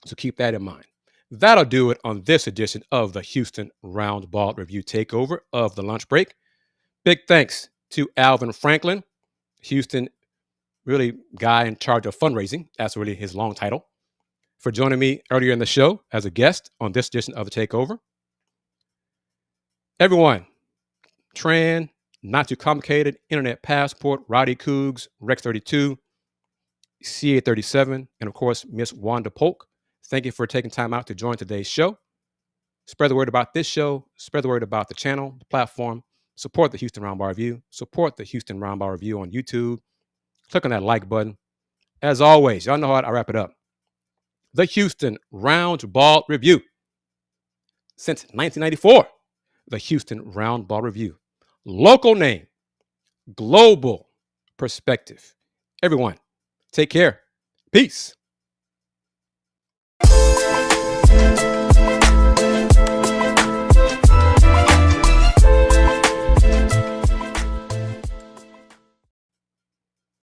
S1: So keep that in mind. That'll do it on this edition of the Houston Roundball Review Takeover of the Lunch Break. Big thanks to Alvin Franklin, Houston really guy in charge of fundraising. That's really his long title, for joining me earlier in the show as a guest on this edition of the Takeover. Everyone, Tran, Not Too Complicated, Internet Passport, Roddy Coogs, Rex 32, CA 37, and of course, Miss Wanda Polks. Thank you for taking time out to join today's show. Spread the word about this show. Spread the word about the channel, the platform. Support the Houston Roundball Review. Support the Houston Roundball Review on YouTube. Click on that like button. As always, y'all know how I wrap it up. The Houston Roundball Review. Since 1994, the Houston Roundball Review. Local name, global perspective. Everyone, take care. Peace.